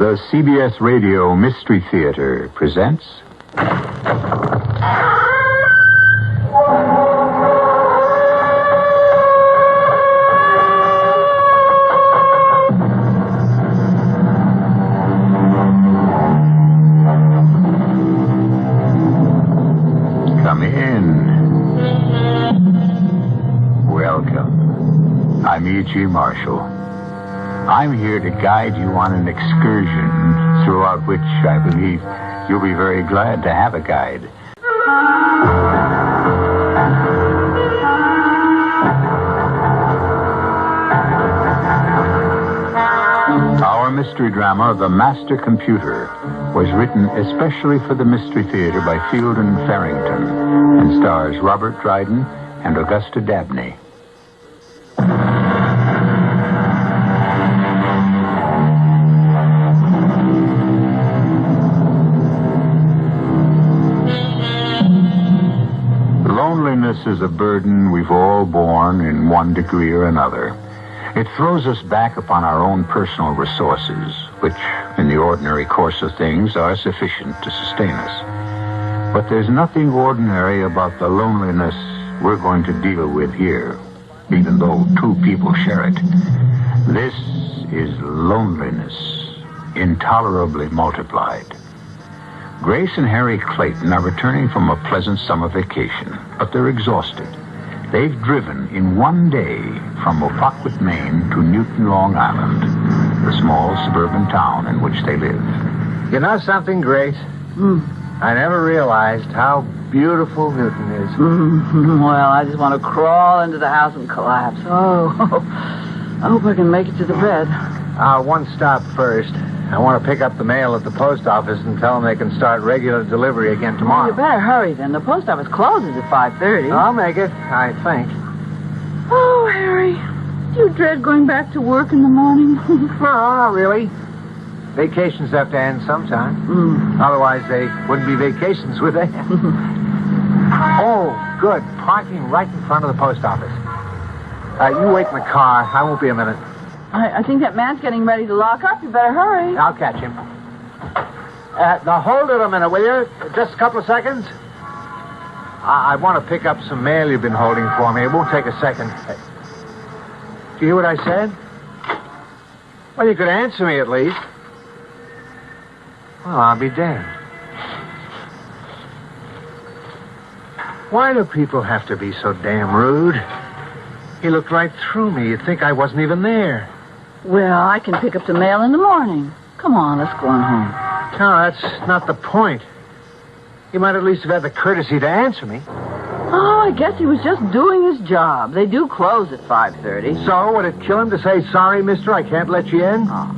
The CBS Radio Mystery Theater presents... Come in. Welcome. I'm E.G. Marshall. I'm here to guide you on an excursion throughout which I believe you'll be very glad to have a guide. Our mystery drama, The Master Computer, was written especially for the Mystery Theater by Field and Farrington and stars Robert Dryden and Augusta Dabney. Loneliness is a burden we've all borne in one degree or another. It throws us back upon our own personal resources, which, in the ordinary course of things, are sufficient to sustain us. But there's nothing ordinary about the loneliness we're going to deal with here, even though two people share it. This is loneliness, intolerably multiplied. Grace and Harry Clayton are returning from a pleasant summer vacation, but they're exhausted. They've driven in one day from Ophokwood, Maine to Newton, Long Island, the small suburban town in which they live. You know something, Grace? I never realized how beautiful Newton is. Well, I just want to crawl into the house and collapse. Oh, I hope I can make it to the bed. One stop first. I want to pick up the mail at the post office and tell them they can start regular delivery again tomorrow. You better hurry, then. The post office closes at 5:30. I'll make it, I think. Oh, Harry, do you dread going back to work in the morning? No, not really. Vacations have to end sometime. Otherwise, they wouldn't be vacations, would they? Oh, good. Parking right in front of the post office. You wait in the car. I won't be a minute. I think that man's getting ready to lock up. You better hurry. I'll catch him. Now, hold it a minute, will you? Just a couple of seconds. I want to pick up some mail you've been holding for me. It won't take a second. Do you hear what I said? Well, you could answer me at least. Well, I'll be damned. Why do people have to be so damn rude? He looked right through me. You'd think I wasn't even there. Well, I can pick up the mail in the morning. Come on, let's go on home. No, that's not the point. You might at least have had the courtesy to answer me. Oh, I guess he was just doing his job. They do close at 5:30. So, would it kill him to say, sorry, mister, I can't let you in? Oh.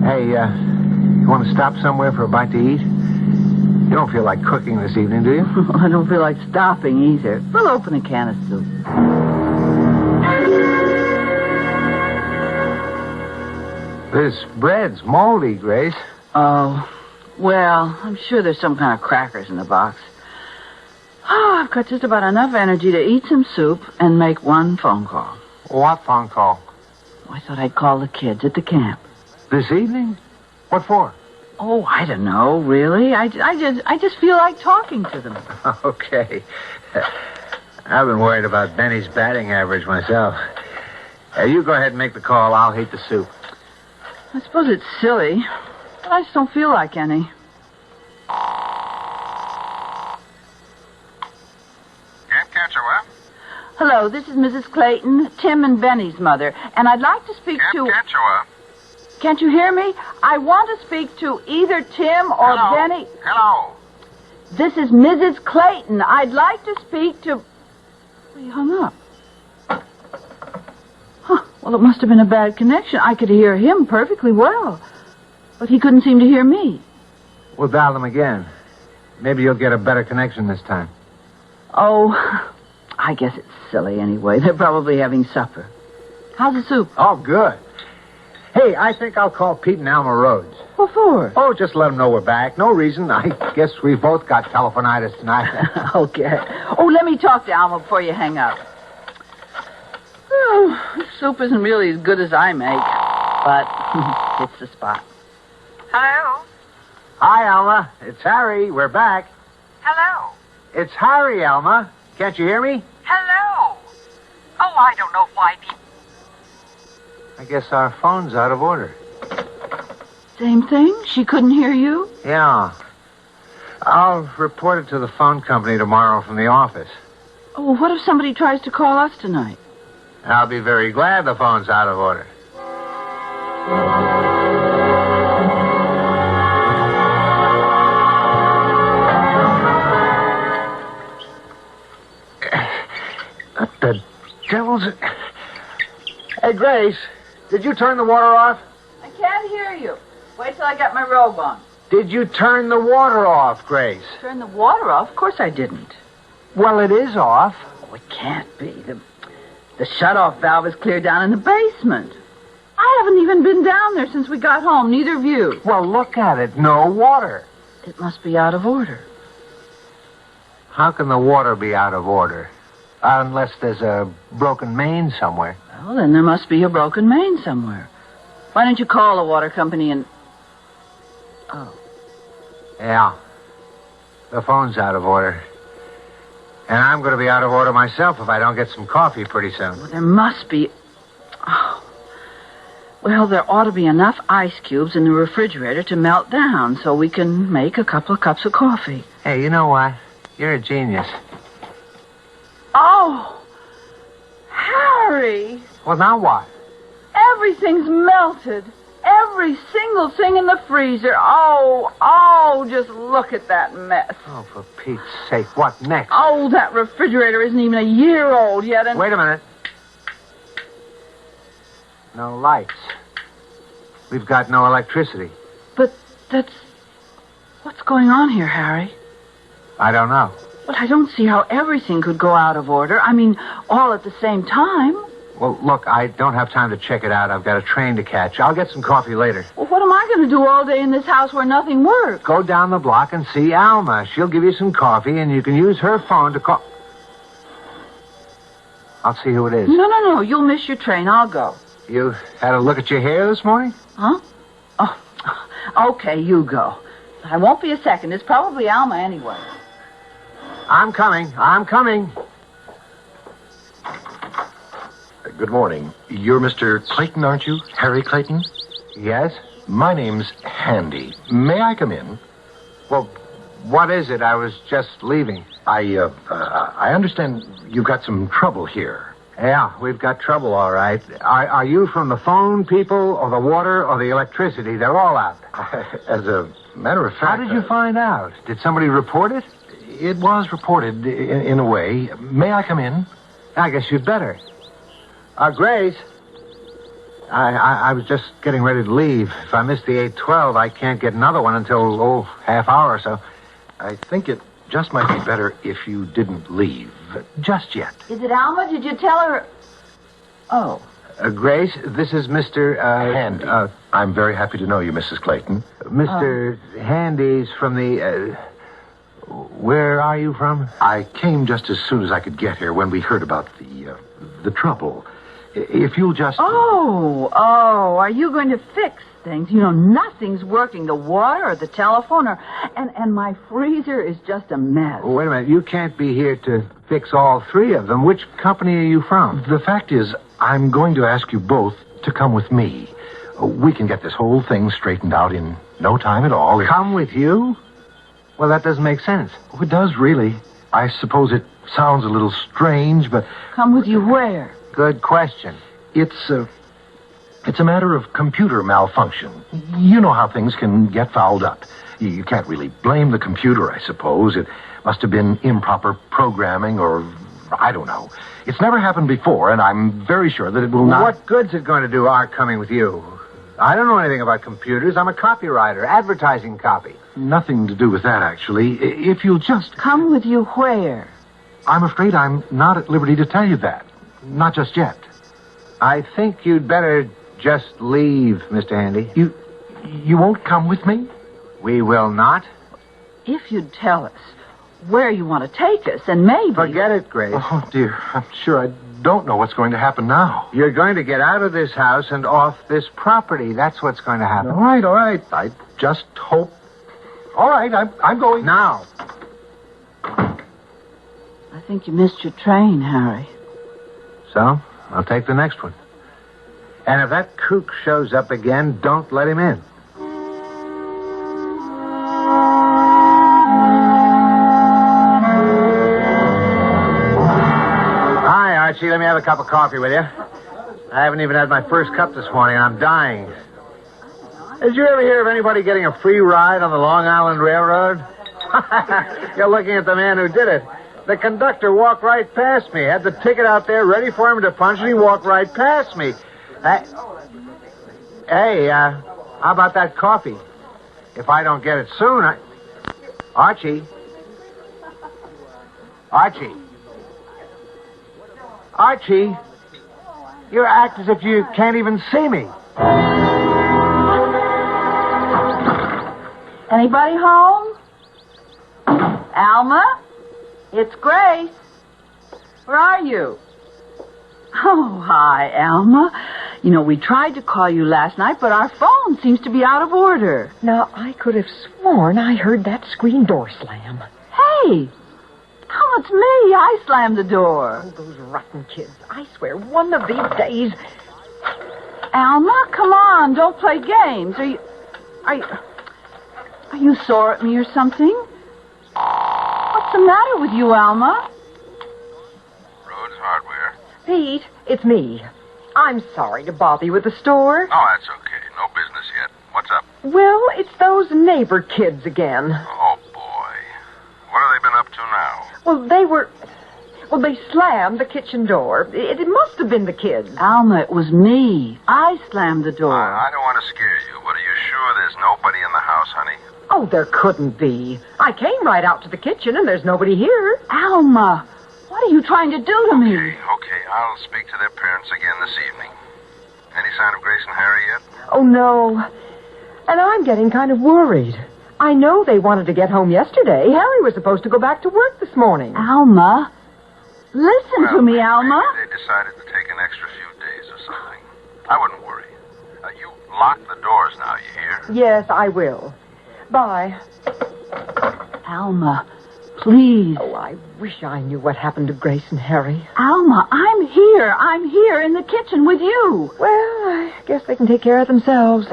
Hey, you want to stop somewhere for a bite to eat? You don't feel like cooking this evening, do you? I don't feel like stopping either. We'll open a can of soup. This bread's moldy, Grace. Oh, well, I'm sure there's some kind of crackers in the box. Oh, I've got just about enough energy to eat some soup and make one phone call. What phone call? I thought I'd call the kids at the camp. This evening? What for? Oh, I don't know, really. I just feel like talking to them. Okay. I've been worried about Benny's batting average myself. You go ahead and make the call. I'll heat the soup. I suppose it's silly, but I just don't feel like any. Can't catch her, what? Hello, this is Mrs. Clayton, Tim and Benny's mother, and I'd like to speak to... Can't catch her, what? Can't you hear me? I want to speak to either Tim or Hello? Benny. Hello. This is Mrs. Clayton. I'd like to speak to... Well, he hung up. Huh. Well, it must have been a bad connection. I could hear him perfectly well, but he couldn't seem to hear me. We'll dial them again. Maybe you'll get a better connection this time. Oh, I guess it's silly anyway. They're probably having supper. How's the soup? Oh, good. Hey, I think I'll call Pete and Alma Rhodes. What for? Oh, just let them know we're back. No reason. I guess we both got telephonitis tonight. Okay. Oh, let me talk to Alma before you hang up. Oh, this soup isn't really as good as I make, but It's the spot. Hello? Hi, Alma. It's Harry. We're back. Hello? It's Harry, Alma. Can't you hear me? Hello? Oh, I don't know why people... I guess our phone's out of order. Same thing? She couldn't hear you? Yeah. I'll report it to the phone company tomorrow from the office. Oh, what if somebody tries to call us tonight? I'll be very glad the phone's out of order. The devil's... Hey, Grace, did you turn the water off? I can't hear you. Wait till I get my robe on. Did you turn the water off, Grace? Turn the water off? Of course I didn't. Well, it is off. Oh, it can't be. The shut-off valve is clear down in the basement. I haven't even been down there since we got home, neither of you. Well, look at it. No water. It must be out of order. How can the water be out of order? Unless there's a broken main somewhere. Well, then there must be a broken main somewhere. Why don't you call the water company and... Oh. Yeah. The phone's out of order. And I'm going to be out of order myself if I don't get some coffee pretty soon. Well, there must be... Oh. Well, there ought to be enough ice cubes in the refrigerator to melt down so we can make a couple of cups of coffee. Hey, you know what? You're a genius. Oh! Harry! Well, now what? Everything's melted. Every single thing in the freezer. Oh, just look at that mess. Oh, for Pete's sake, what next? Oh, that refrigerator isn't even a year old yet, and... Wait a minute. No lights. We've got no electricity. But that's... What's going on here, Harry? I don't know. Well, I don't see how everything could go out of order. I mean, all at the same time. Well, look, I don't have time to check it out. I've got a train to catch. I'll get some coffee later. Well, what am I going to do all day in this house where nothing works? Go down the block and see Alma. She'll give you some coffee, and you can use her phone to call... I'll see who it is. No. You'll miss your train. I'll go. You had a look at your hair this morning? Huh? Oh, okay, you go. I won't be a second. It's probably Alma anyway. I'm coming. Good morning. You're Mr. Clayton, aren't you? Harry Clayton? Yes? My name's Handy. May I come in? Well, what is it? I was just leaving. I understand you've got some trouble here. Yeah, we've got trouble, all right. Are you from the phone people, or the water, or the electricity? They're all out. As a matter of fact... How did you find out? Did somebody report it? It was reported in a way. May I come in? I guess you'd better. Grace, I was just getting ready to leave. If I miss the 8:12, I can't get another one until, half hour or so. I think it just might be better if you didn't leave. Just yet. Is it Alma? Did you tell her... Oh. Grace, this is Mr. Handy. I'm very happy to know you, Mrs. Clayton. Mr. Handy's from the... where are you from? I came just as soon as I could get here when we heard about the trouble. If you'll just... Oh, are you going to fix things? You know, nothing's working. The water or the telephone and my freezer is just a mess. Wait a minute. You can't be here to fix all three of them. Which company are you from? The fact is, I'm going to ask you both to come with me. We can get this whole thing straightened out in no time at all. Come with you? Well, that doesn't make sense. Oh, it does, really. I suppose it sounds a little strange, but... Come with you where? Good question. It's a matter of computer malfunction. You know how things can get fouled up. You can't really blame the computer, I suppose. It must have been improper programming or... I don't know. It's never happened before, and I'm very sure that it will not... What good's it going to do our coming with you? I don't know anything about computers. I'm a copywriter, advertising copy. Nothing to do with that, actually. If you'll just... Come with you where? I'm afraid I'm not at liberty to tell you that. Not just yet. I think you'd better just leave, Mr. Handy. You won't come with me? We will not. If you'd tell us where you want to take us, and maybe... Forget it, Grace. Oh, dear. I'm sure I'd don't know what's going to happen now. You're going to get out of this house and off this property. That's what's going to happen. All right. I just hope. All right, I'm going. Now. I think you missed your train, Harry. So, I'll take the next one. And if that kook shows up again, don't let him in. Hi, Archie. Let me have a cup of coffee with you. I haven't even had my first cup this morning, and I'm dying. Did you ever hear of anybody getting a free ride on the Long Island Railroad? You're looking at the man who did it. The conductor walked right past me. Had the ticket out there ready for him to punch, and he walked right past me. Hey, how about that coffee? If I don't get it soon, Archie, you act as if you can't even see me. Anybody home? Alma? It's Grace. Where are you? Oh, hi, Alma. You know, we tried to call you last night, but our phone seems to be out of order. Now, I could have sworn I heard that screen door slam. Hey! Oh, it's me. I slammed the door. Oh, those rotten kids. I swear, one of these days... Alma, come on. Don't play games. Are you sore at me or something? What's the matter with you, Alma? Rhodes Hardware. Pete, it's me. I'm sorry to bother you at the store. Oh, that's okay. No business yet. What's up? Well, it's those neighbor kids again. Oh, boy. What have they been up to now? Well, they slammed the kitchen door. It must have been the kids. Alma, it was me. I slammed the door. I don't want to scare you, but are you sure there's nobody in the house, honey? Oh, there couldn't be. I came right out to the kitchen, and there's nobody here. Alma, what are you trying to do to me? Okay. I'll speak to their parents again this evening. Any sign of Grace and Harry yet? Oh, no. And I'm getting kind of worried. I know they wanted to get home yesterday. Harry was supposed to go back to work this morning. Alma, listen to me, Alma. Maybe they decided to take an extra few days or something. I wouldn't worry. You lock the doors now, you hear? Yes, I will. Bye. Alma, please. Oh, I wish I knew what happened to Grace and Harry. Alma, I'm here. I'm here in the kitchen with you. Well, I guess they can take care of themselves.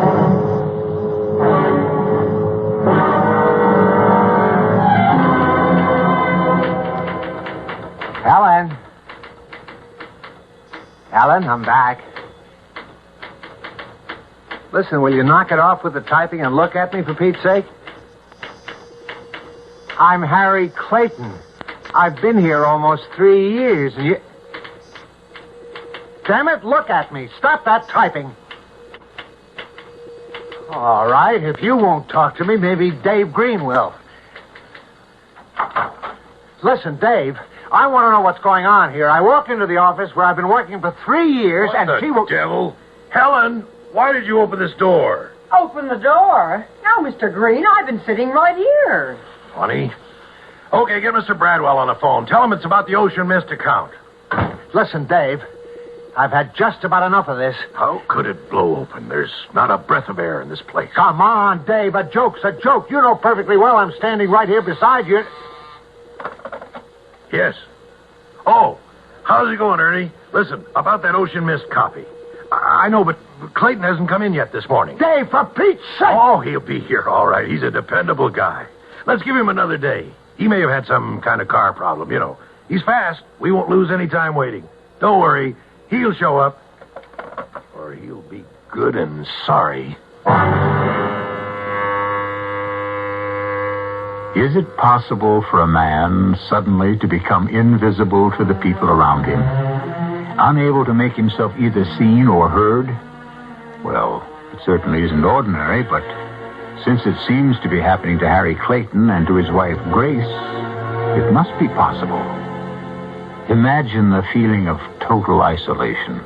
Alan, I'm back. Listen, will you knock it off with the typing and look at me, for Pete's sake? I'm Harry Clayton. I've been here almost 3 years, and you... Damn it, look at me. Stop that typing. All right, if you won't talk to me, maybe Dave Green will. Listen, Dave, I want to know what's going on here. I walked into the office where I've been working for 3 years, What and the she will... devil? Helen, why did you open this door? Open the door. Now, Mr. Green, I've been sitting right here. Funny. Okay, get Mr. Bradwell on the phone. Tell him it's about the Ocean Mist account. Listen, Dave, I've had just about enough of this. How could it blow open? There's not a breath of air in this place. Come on, Dave, a joke's a joke. You know perfectly well I'm standing right here beside you. Yes. Oh, how's it going, Ernie? Listen, about that Ocean Mist copy. I know, but Clayton hasn't come in yet this morning. Dave, for Pete's sake! Oh, he'll be here, all right. He's a dependable guy. Let's give him another day. He may have had some kind of car problem, you know. He's fast. We won't lose any time waiting. Don't worry. He'll show up. Or he'll be good and sorry. Is it possible for a man suddenly to become invisible to the people around him? Unable to make himself either seen or heard? Well, it certainly isn't ordinary, but since it seems to be happening to Harry Clayton and to his wife Grace, it must be possible. Imagine the feeling of total isolation.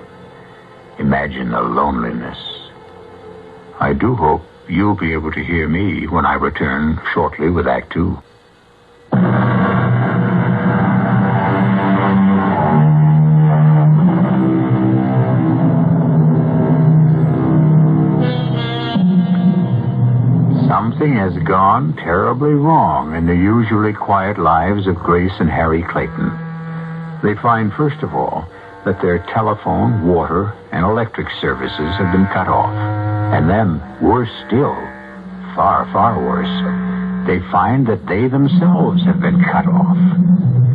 Imagine the loneliness. I do hope you'll be able to hear me when I return shortly with Act 2. Something has gone terribly wrong in the usually quiet lives of Grace and Harry Clayton. They find, first of all, that their telephone, water, and electric services have been cut off. And then, worse still, far, far worse, they find that they themselves have been cut off.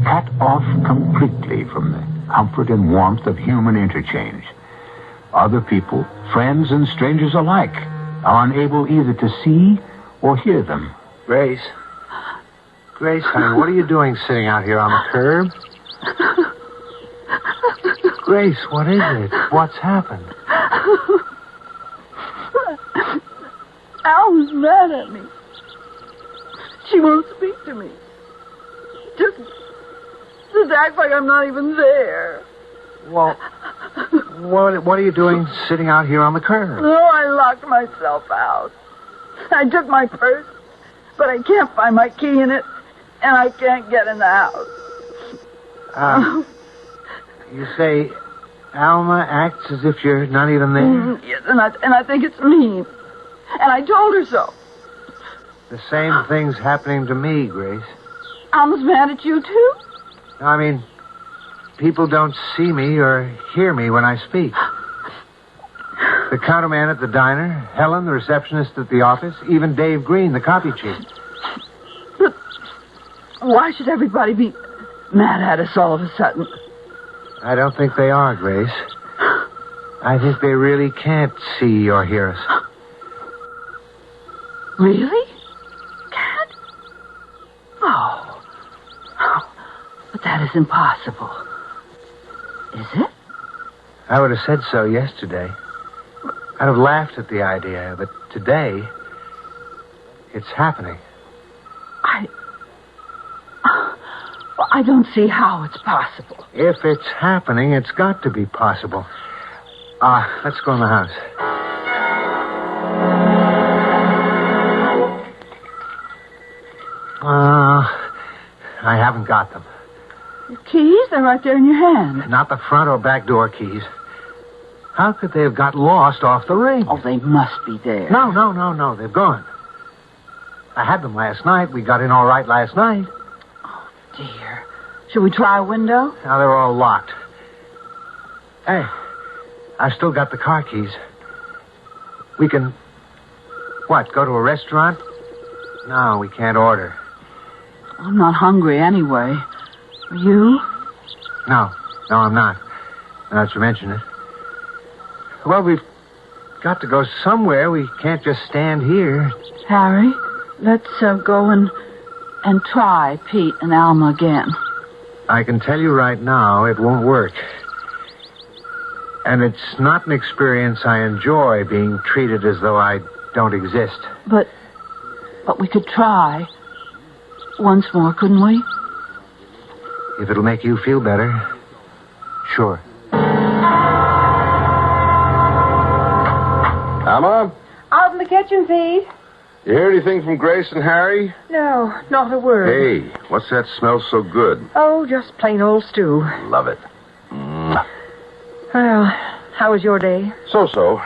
Cut off completely from the comfort and warmth of human interchange. Other people, friends and strangers alike, are unable either to see or hear them. Grace, honey, what are you doing sitting out here on the curb? Grace, what is it? What's happened? Al's mad at me. She won't speak to me. Just act like I'm not even there. Well, what are you doing sitting out here on the curb? Oh, I locked myself out. I took my purse, but I can't find my key in it, and I can't get in the house. You say Alma acts as if you're not even there? Yes, and I think it's mean. And I told her so. The same thing's happening to me, Grace. Alma's mad at you, too? I mean, people don't see me or hear me when I speak. The counterman at the diner, Helen, the receptionist at the office, even Dave Green, the copy chief. But why should everybody be mad at us all of a sudden? I don't think they are, Grace. I think they really can't see or hear us. Really? Can't? Oh. But that is impossible. Is it? I would have said so yesterday. I'd have laughed at the idea, but today, it's happening. I don't see how it's possible. If it's happening, it's got to be possible. Let's go in the house. I haven't got them. Your keys? They're right there in your hand. Not the front or back door keys. How could they have got lost off the ring? Oh, they must be there. No. They've gone. I had them last night. We got in all right last night. Oh, dear. Should we try a window? Now they're all locked. Hey, I've still got the car keys. We can... What, go to a restaurant? No, we can't order. I'm not hungry anyway. Are you? No, I'm not. Now that you mention it. Well, we've got to go somewhere. We can't just stand here. Harry, let's go and try Pete and Alma again. I can tell you right now, it won't work. And it's not an experience I enjoy, being treated as though I don't exist. But we could try once more, couldn't we? If it'll make you feel better, sure. Alma? Out in the kitchen, Pete. You hear anything from Grace and Harry? No, not a word. Hey, what's that smell so good? Oh, just plain old stew. Love it. Well, how was your day? So.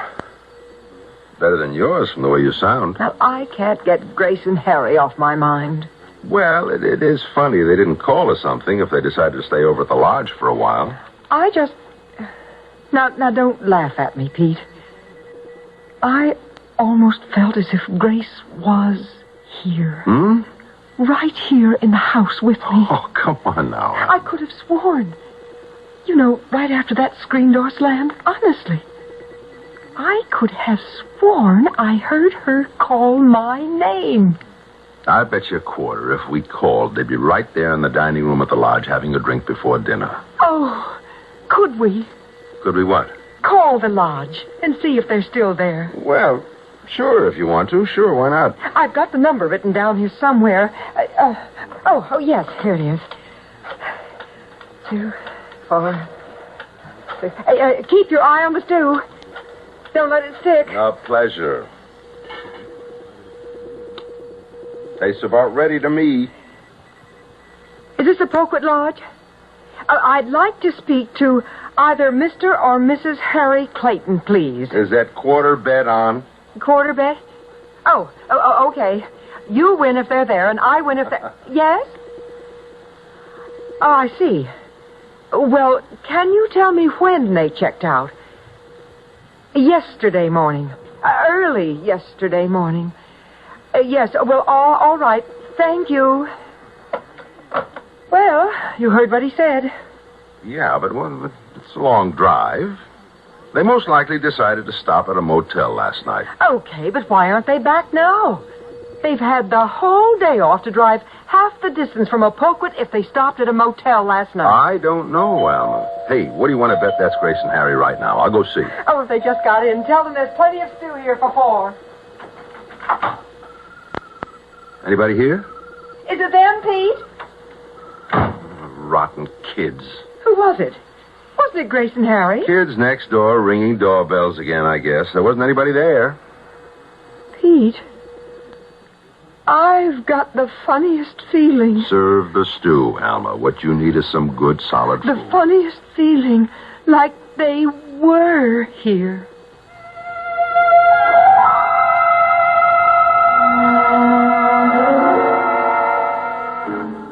Better than yours from the way you sound. Now, I can't get Grace and Harry off my mind. Well, it is funny they didn't call us something if they decided to stay over at the lodge for a while. I just... Now, don't laugh at me, Pete. I almost felt as if Grace was here. Right here in the house with me. Oh, come on now. I could have sworn. You know, right after that screen door slammed, honestly. I could have sworn I heard her call my name. I bet you a quarter if we called, they'd be right there in the dining room at the lodge having a drink before dinner. Oh, could we? Could we what? Call the lodge and see if they're still there. Well, sure, if you want to. Sure, why not? I've got the number written down here somewhere. Oh, yes, here it is. 2, 4, 6. Hey, keep your eye on the stew. Don't let it stick. A pleasure. Tastes about ready to me. Is this the Poquet Lodge? I'd like to speak to either Mr. or Mrs. Harry Clayton, please. Is that quarter bet on? Quarter bet? Okay. You win if they're there, and I win if they're... Yes? Oh, I see. Well, can you tell me when they checked out? Yesterday morning. Early yesterday morning. Yes, well, all right. Thank you. Well, you heard what he said. Yeah, but it's a long drive. They most likely decided to stop at a motel last night. Okay, but why aren't they back now? They've had the whole day off to drive half the distance from Opoquet if they stopped at a motel last night. I don't know, Alma. Hey, what do you want to bet that's Grace and Harry right now? I'll go see. Oh, if they just got in, tell them there's plenty of stew here for 4. Anybody here? Is it them, Pete? Rotten kids. Who was it? Wasn't it Grace and Harry? Kids next door ringing doorbells again, I guess. There wasn't anybody there. Pete, I've got the funniest feeling. Serve the stew, Alma. What you need is some good, solid food. The funniest feeling, like they were here.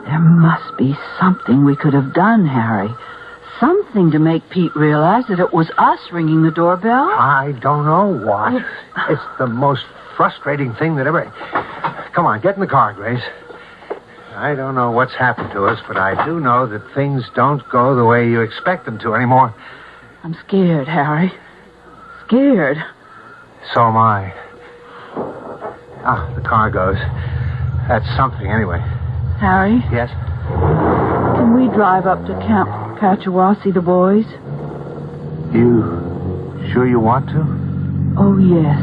There must be something we could have done, Harry. Something to make Pete realize that it was us ringing the doorbell. I don't know what. It's the most frustrating thing that ever... Come on, get in the car, Grace. I don't know what's happened to us, but I do know that things don't go the way you expect them to anymore. I'm scared, Harry. Scared. So am I. Ah, the car goes. That's something, anyway. Harry, Yes? can we drive up to Camp Catchawa, see the boys? You sure you want to? Oh, yes.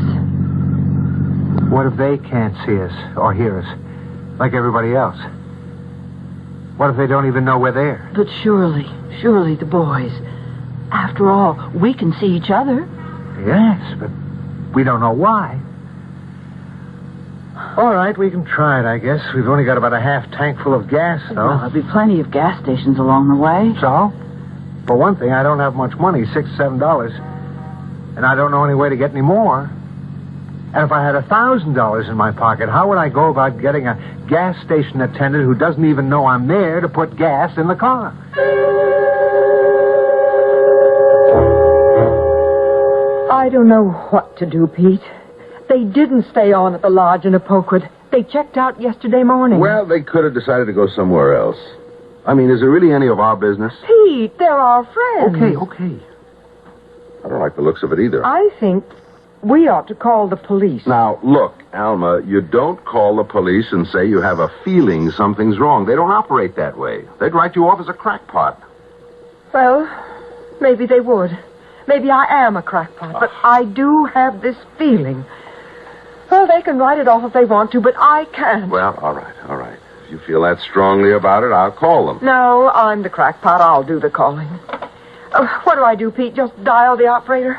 What if they can't see us or hear us, like everybody else? What if they don't even know we're there? But surely the boys. After all, we can see each other. Yes, but we don't know why. All right, we can try it, I guess. We've only got about a half tank full of gas, though. Well, there'll be plenty of gas stations along the way. So? For one thing, I don't have much money, $6 or $7. And I don't know any way to get any more. And if I had $1,000 in my pocket, how would I go about getting a gas station attendant who doesn't even know I'm there to put gas in the car? I don't know what to do, Pete. They didn't stay on at the lodge in Opoquet. They checked out yesterday morning. Well, they could have decided to go somewhere else. I mean, is it really any of our business? Pete, they're our friends. Okay. I don't like the looks of it either. I think we ought to call the police. Now, look, Alma, you don't call the police and say you have a feeling something's wrong. They don't operate that way. They'd write you off as a crackpot. Well, maybe they would. Maybe I am a crackpot, but I do have this feeling. Well, they can write it off if they want to, but I can't. Well, all right. If you feel that strongly about it, I'll call them. No, I'm the crackpot. I'll do the calling. What do I do, Pete? Just dial the operator?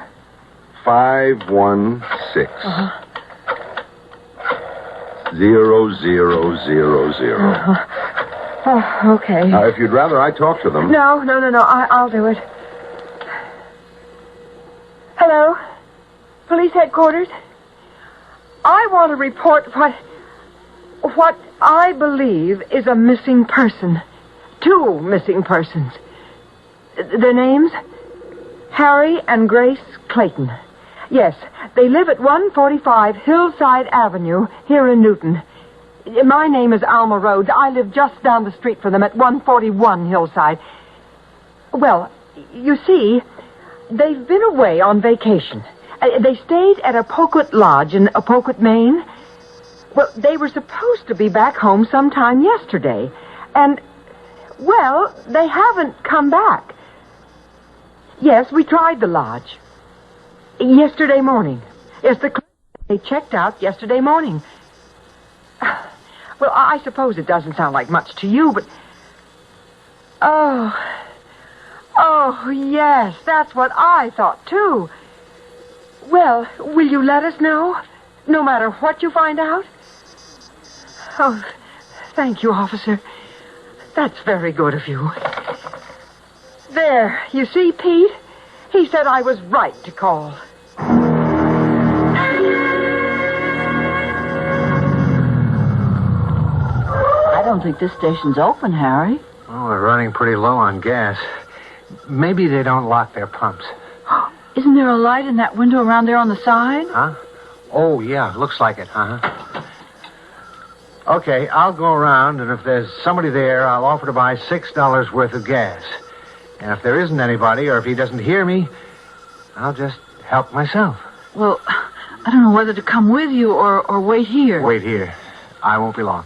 516 0000. Oh, okay. Now, if you'd rather I talk to them. No. I'll do it. Hello? Police headquarters? I want to report what I believe is a missing person. 2 missing persons. Their names? Harry and Grace Clayton. Yes, they live at 145 Hillside Avenue here in Newton. My name is Alma Rhodes. I live just down the street from them at 141 Hillside. Well, you see, they've been away on vacation. They stayed at Opoquet Lodge in Opoquet, Maine. Well, they were supposed to be back home sometime yesterday. And, well, they haven't come back. Yes, we tried the lodge. Yesterday morning. Yes, they checked out yesterday morning. Well, I suppose it doesn't sound like much to you, but... Oh, yes, that's what I thought, too. Well, will you let us know? No matter what you find out? Oh, thank you, officer. That's very good of you. There, you see, Pete? He said I was right to call. don't think this station's open, Harry. Well, we're running pretty low on gas. Maybe they don't lock their pumps. Isn't there a light in that window around there on the side? Huh? Oh, yeah, looks like it, uh-huh. Okay, I'll go around, and if there's somebody there, I'll offer to buy $6 worth of gas. And if there isn't anybody, or if he doesn't hear me, I'll just help myself. Well, I don't know whether to come with you or wait here. Wait here. I won't be long.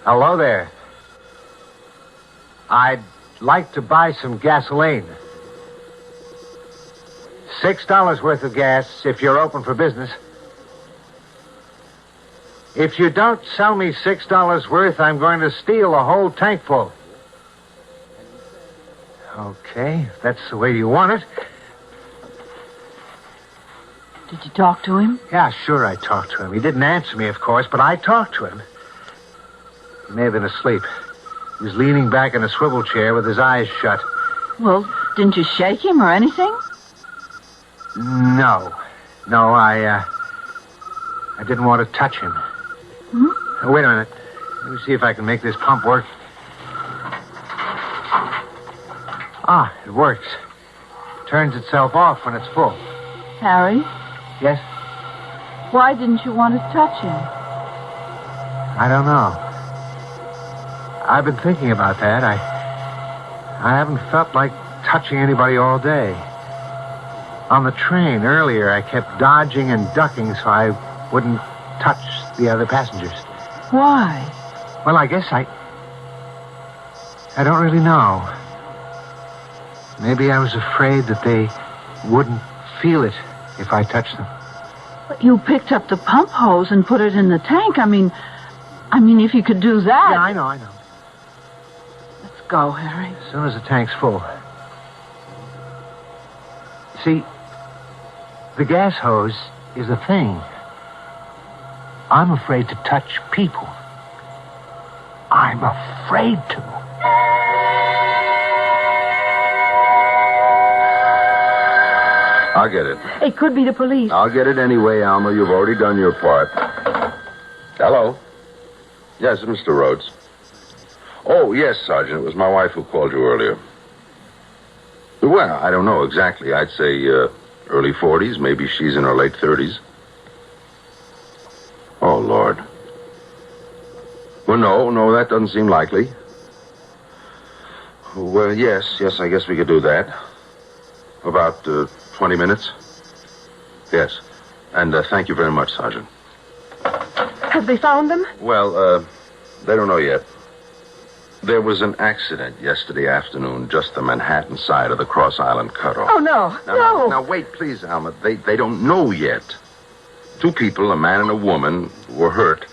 Hello there. I'd like to buy some gasoline. $6 worth of gas if you're open for business. If you don't sell me $6 worth, I'm going to steal a whole tank full. Okay, if that's the way you want it. Did you talk to him? Yeah, sure I talked to him. He didn't answer me, of course, but I talked to him. He may have been asleep. He was leaning back in a swivel chair with his eyes shut. Well, didn't you shake him or anything? No, I didn't want to touch him. Wait a minute. Let me see if I can make this pump work. Ah, it works. Turns itself off when it's full. Harry, Yes? why didn't you want to touch him? I don't know. I've been thinking about that. I haven't felt like touching anybody all day. On the train earlier, I kept dodging and ducking so I wouldn't touch the other passengers. Why? Well, I guess I don't really know. Maybe I was afraid that they wouldn't feel it if I touched them. But you picked up the pump hose and put it in the tank. I mean, if you could do that. Yeah, I know. Let's go, Harry. As soon as the tank's full. See, the gas hose is a thing. I'm afraid to touch people. I'm afraid to. I'll get it. It could be the police. I'll get it anyway, Alma. You've already done your part. Hello? Yes, Mr. Rhodes. Oh, yes, Sergeant. It was my wife who called you earlier. Well, I don't know exactly. I'd say early 40s. Maybe she's in her late 30s. Oh, Lord. Well, no, that doesn't seem likely. Well, yes, I guess we could do that. About 20 minutes? Yes. And thank you very much, Sergeant. Have they found them? Well, they don't know yet. There was an accident yesterday afternoon just the Manhattan side of the Cross Island cutoff. Oh, no. Now, wait, please, Alma. They don't know yet. 2 people, a man and a woman, were hurt,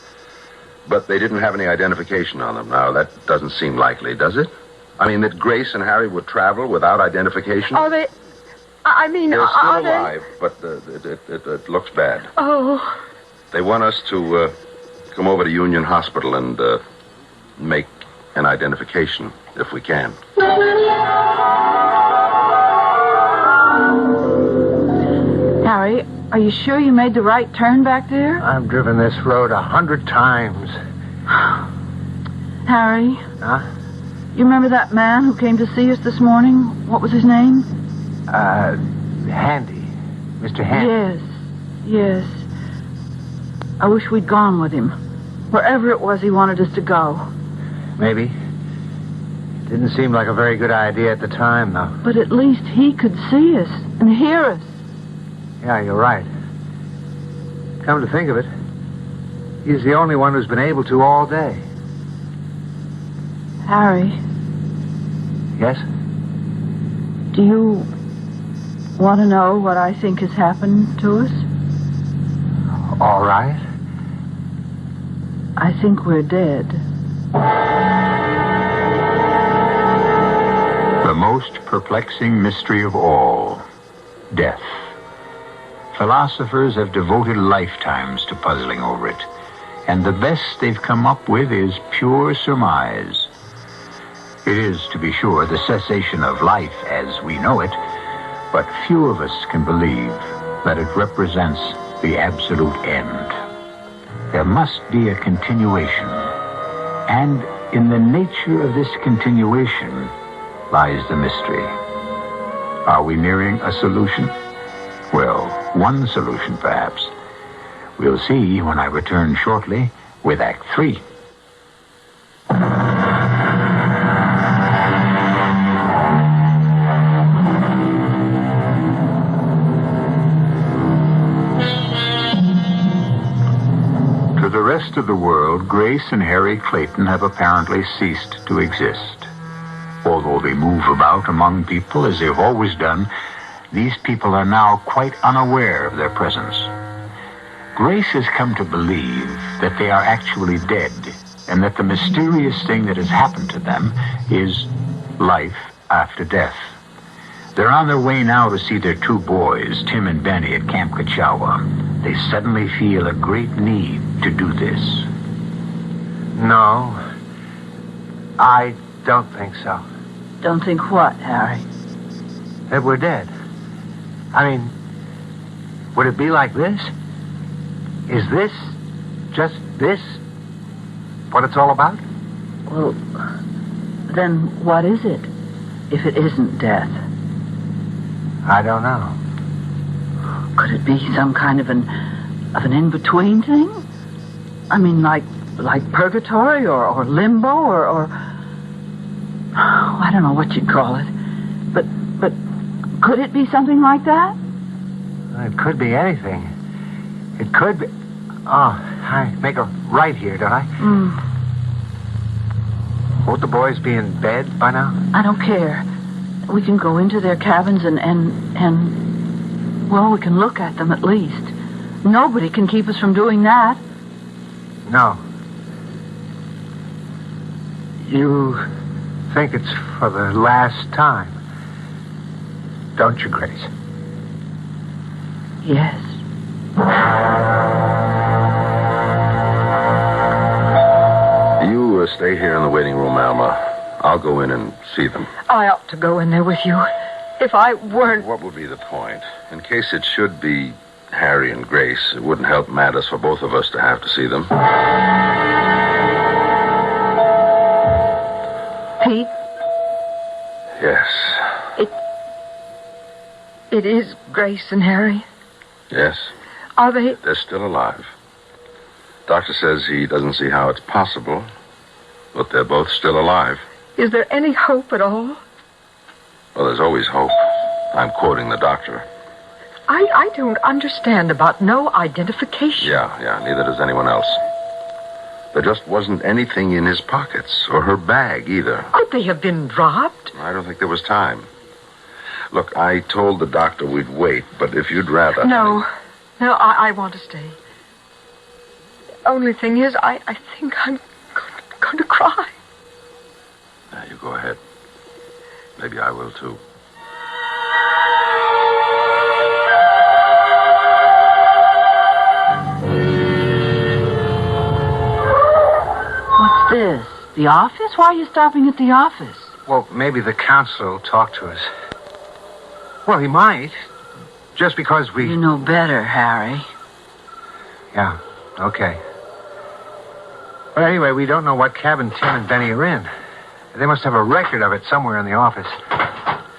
but they didn't have any identification on them. Now, that doesn't seem likely, does it? I mean, that Grace and Harry would travel without identification? Are they... They're still are they... alive, but it looks bad. Oh. They want us to come over to Union Hospital and make an identification, if we can. Harry, are you sure you made the right turn back there? I've driven this road 100 times. Harry? Huh? You remember that man who came to see us this morning? What was his name? Handy. Mr. Handy. Yes. I wish we'd gone with him. Wherever it was he wanted us to go. Maybe. Didn't seem like a very good idea at the time, though. But at least he could see us and hear us. Yeah, you're right. Come to think of it, he's the only one who's been able to all day. Harry, Yes? do you want to know what I think has happened to us? All right. I think we're dead. The most perplexing mystery of all, death. Philosophers have devoted lifetimes to puzzling over it, and the best they've come up with is pure surmise. It is, to be sure, the cessation of life as we know it, but few of us can believe that it represents the absolute end. there must be a continuation. And in the nature of this continuation lies the mystery. Are we nearing a solution? Well, one solution perhaps. We'll see when I return shortly with Act 3. To the rest of the world, Grace and Harry Clayton have apparently ceased to exist. Although they move about among people as they've always done, these people are now quite unaware of their presence. Grace has come to believe that they are actually dead, and that the mysterious thing that has happened to them is life after death. They're on their way now to see their two boys, Tim and Benny, at Camp Kachawa. They suddenly feel a great need to do this. No, I don't think so. Don't think what, Harry? That we're dead. I mean, would it be like this? Is this, just this, what it's all about? Well, then what is it, if it isn't death? I don't know. Could it be some kind of an in-between thing? I mean, like purgatory or limbo or I don't know what you'd call it. But could it be something like that? It could be anything. It could be... Oh, I make a right here, don't I? Won't the boys be in bed by now? I don't care. We can go into their cabins and well, we can look at them at least. Nobody can keep us from doing that. No. You think it's for the last time, don't you, Grace? Yes. You stay here in the waiting room, Alma. I'll go in and see them. I ought to go in there with you. If I weren't... What would be the point? In case it should be Harry and Grace, it wouldn't help matters for both of us to have to see them. Pete? Yes. It is Grace and Harry. Yes. Are they... They're still alive. Doctor says he doesn't see how it's possible, but they're both still alive. Is there any hope at all? Well, there's always hope. I'm quoting the doctor. I don't understand about no identification. Yeah, neither does anyone else. There just wasn't anything in his pockets, or her bag either. Could they have been dropped? I don't think there was time. Look, I told the doctor we'd wait, but if you'd rather... No, I want to stay. The only thing is, I think I'm going to cry. Now, you go ahead. Maybe I will, too. What's this? The office? Why are you stopping at the office? Well, maybe the counselor will talk to us. Well, he might. Just because we... You know better, Harry. Yeah, okay. But anyway, we don't know what cabin Tim and Benny are in. They must have a record of it somewhere in the office.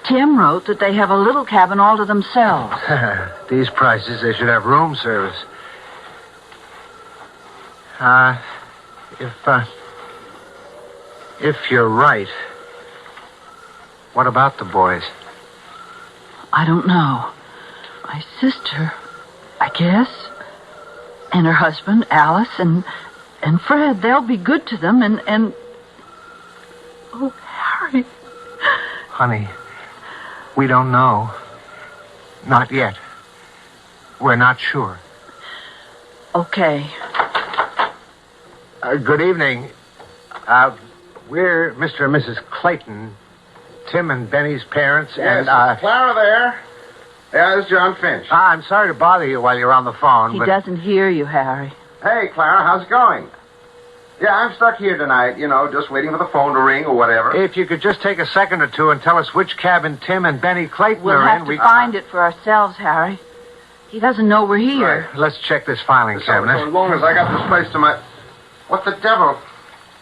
Tim wrote that they have a little cabin all to themselves. These prices, they should have room service. If you're right, what about the boys? I don't know. My sister, I guess. And her husband, Alice, and Fred, they'll be good to them, and... Oh, Harry. Honey, we don't know. Not yet. We're not sure. Okay. Good evening. We're Mr. and Mrs. Clayton, Tim and Benny's parents, Yes, and... is Clara there? Yeah, this is John Finch. I'm sorry to bother you while you're on the phone, He but... doesn't hear you, Harry. Hey, Clara, how's it going? Yeah, I'm stuck here tonight, just waiting for the phone to ring or whatever. If you could just take a second or two and tell us which cabin Tim and Benny Clayton We'll are have in, to find it for ourselves, Harry. He doesn't know we're here. Right. Let's check this filing So cabinet. as long as I got this place to my... What the devil?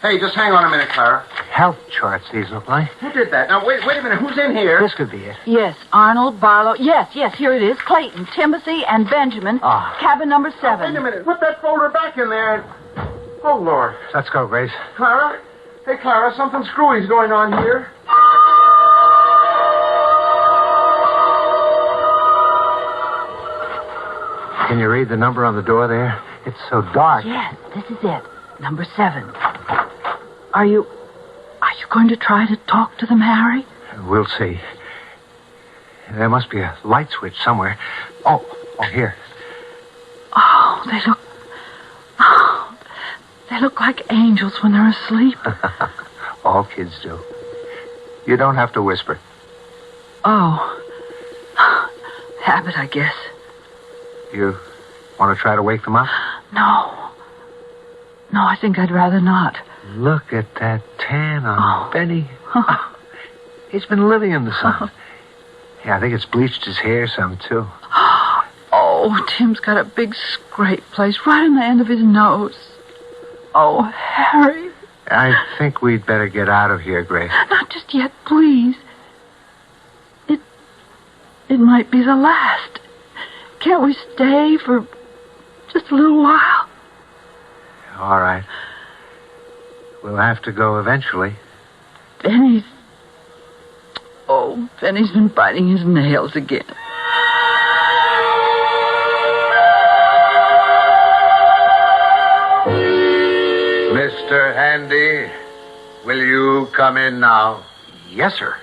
Hey, just hang on a minute, Clara. Health charts, these look like. Who did that? Now, wait a minute. Who's in here? This could be it. Yes, Arnold, Barlow. Yes, here it is. Clayton, Timothy, and Benjamin. Ah. Cabin number 7. Wait a minute. Put that folder back in there. Oh, Lord. Let's go, Grace. Clara? Hey, Clara, something screwy's going on here. Can you read the number on the door there? It's so dark. Yes, this is it. Number 7. Are you going to try to talk to them, Harry? We'll see. There must be a light switch somewhere. Oh, here. Oh, they look like angels when they're asleep. All kids do. You don't have to whisper. Oh. Habit, I guess. You want to try to wake them up? No, I think I'd rather not. Look at that tan on Benny. Oh, he's been living in the sun. Yeah, I think it's bleached his hair some, too. Oh, Tim's got a big scrape place right on the end of his nose. Oh, Harry. I think we'd better get out of here, Grace. Not just yet, please. It might be the last. Can't we stay for just a little while? All right. We'll have to go eventually. Benny's been biting his nails again. Mr. Handy, will you come in now? Yes, sir.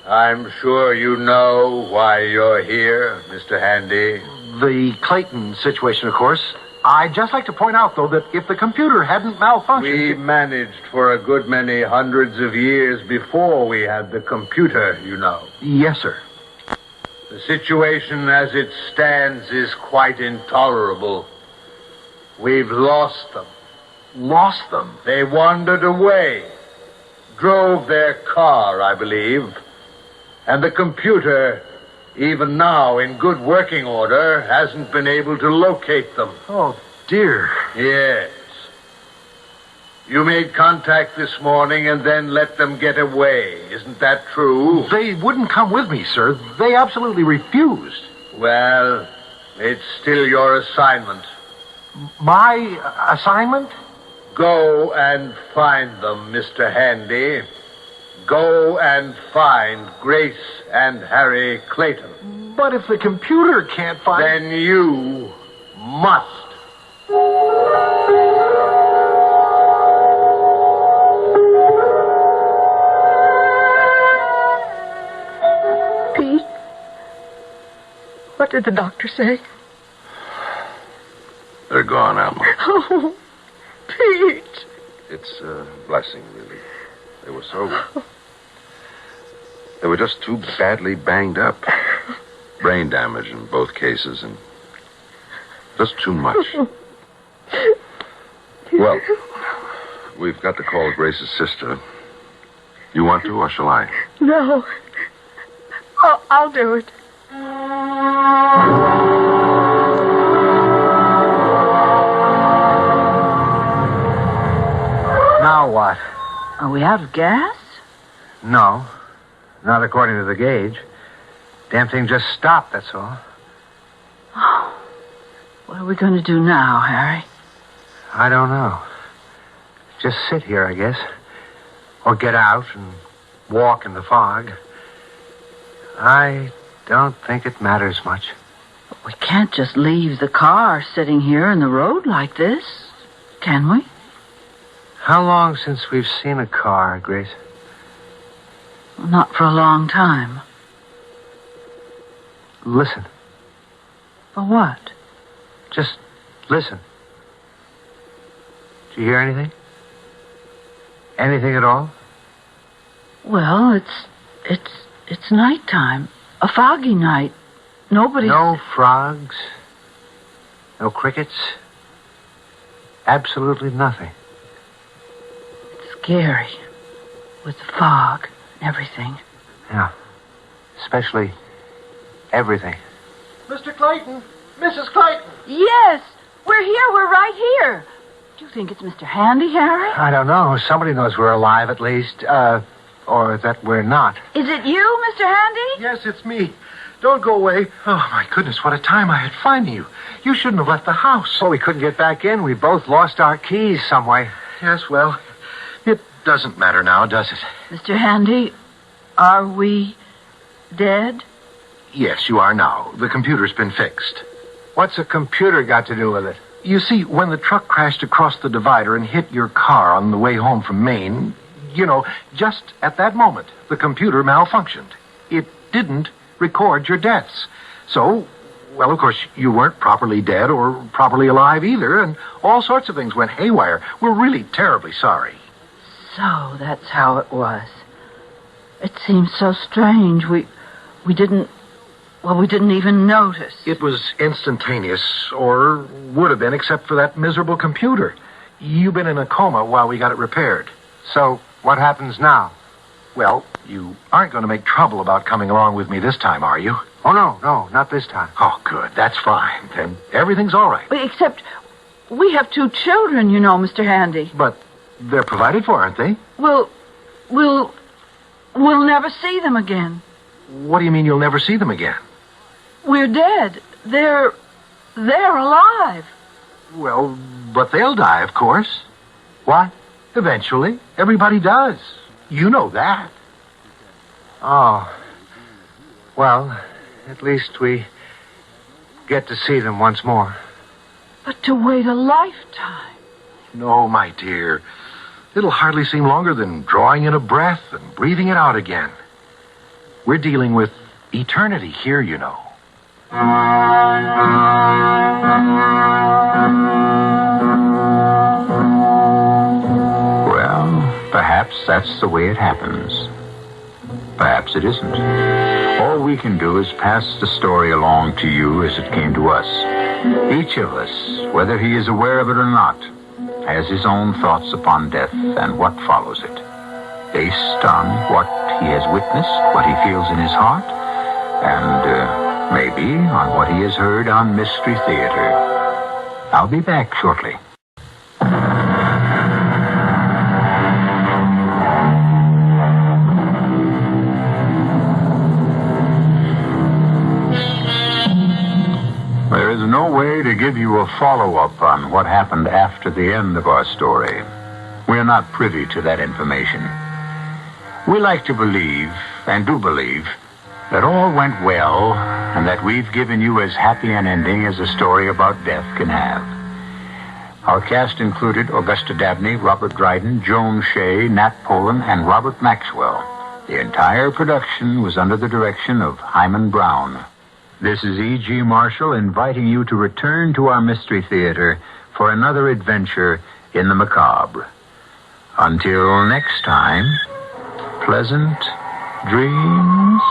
I'm sure you know why you're here, Mr. Handy. The Clayton situation, of course. I'd just like to point out, though, that if the computer hadn't malfunctioned... We managed for a good many hundreds of years before we had the computer, you know. Yes, sir. The situation as it stands is quite intolerable. We've lost them. Lost them? They wandered away. Drove their car, I believe. And the computer, even now in good working order, hasn't been able to locate them. Oh, dear. Yes. You made contact this morning and then let them get away. Isn't that true? They wouldn't come with me, sir. They absolutely refused. Well, it's still your assignment. My assignment? Go and find them, Mr. Handy. Go and find Grace and Harry Clayton. But if the computer can't find... Then you must. Pete, what did the doctor say? They're gone, Alma. Oh, Pete. It's a blessing, really. They were so... They were just too badly banged up. Brain damage in both cases, and just too much. Well, we've got to call Grace's sister. You want to, or shall I? No. I'll do it. Now what? Are we out of gas? No. Not according to the gauge. Damn thing just stopped, that's all. Oh, what are we going to do now, Harry? I don't know. Just sit here, I guess. Or get out and walk in the fog. I don't think it matters much. But we can't just leave the car sitting here in the road like this, can we? How long since we've seen a car, Grace? Well, not for a long time. Listen. For what? Just listen. Do you hear anything? Anything at all? Well, it's nighttime. A foggy night. Nobody... No frogs. No crickets. Absolutely nothing. It's scary. With the fog and everything. Yeah. Especially everything. Mr. Clayton! Mrs. Clayton! Yes, we're here. We're right here. Do you think it's Mr. Handy, Harry? I don't know. Somebody knows we're alive, at least. Or that we're not. Is it you, Mr. Handy? Yes, it's me. Don't go away. Oh, my goodness, what a time I had finding you. You shouldn't have left the house. Oh, we couldn't get back in. We both lost our keys some way. Yes, well, it doesn't matter now, does it? Mr. Handy, are we dead? Yes, you are now. The computer's been fixed. What's a computer got to do with it? You see, when the truck crashed across the divider and hit your car on the way home from Maine, just at that moment, the computer malfunctioned. It didn't record your deaths. So, well, of course, you weren't properly dead or properly alive either, and all sorts of things went haywire. We're really terribly sorry. So that's how it was. It seems so strange. We didn't even notice. It was instantaneous, or would have been, except for that miserable computer. You've been in a coma while we got it repaired. So, what happens now? Well, you aren't going to make trouble about coming along with me this time, are you? Oh, no, not this time. Oh, good. That's fine. Then everything's all right. Except we have 2 children, Mr. Handy. But they're provided for, aren't they? We'll never see them again. What do you mean you'll never see them again? We're dead. They're alive. Well, but they'll die, of course. What? Eventually. Everybody does. You know that. Oh. Well, at least we get to see them once more. But to wait a lifetime. No, my dear. It'll hardly seem longer than drawing in a breath and breathing it out again. We're dealing with eternity here, Well, perhaps that's the way it happens. Perhaps it isn't. All we can do is pass the story along to you as it came to us. Each of us, whether he is aware of it or not, has his own thoughts upon death and what follows it, based on what he has witnessed, what he feels in his heart, and maybe on what he has heard on Mystery Theater. I'll be back shortly. There is no way to give you a follow-up on what happened after the end of our story. We are not privy to that information. We like to believe, and do believe, that all went well, and that we've given you as happy an ending as a story about death can have. Our cast included Augusta Dabney, Robert Dryden, Joan Shea, Nat Polan, and Robert Maxwell. The entire production was under the direction of Hyman Brown. This is E.G. Marshall inviting you to return to our Mystery Theater for another adventure in the macabre. Until next time, pleasant dreams.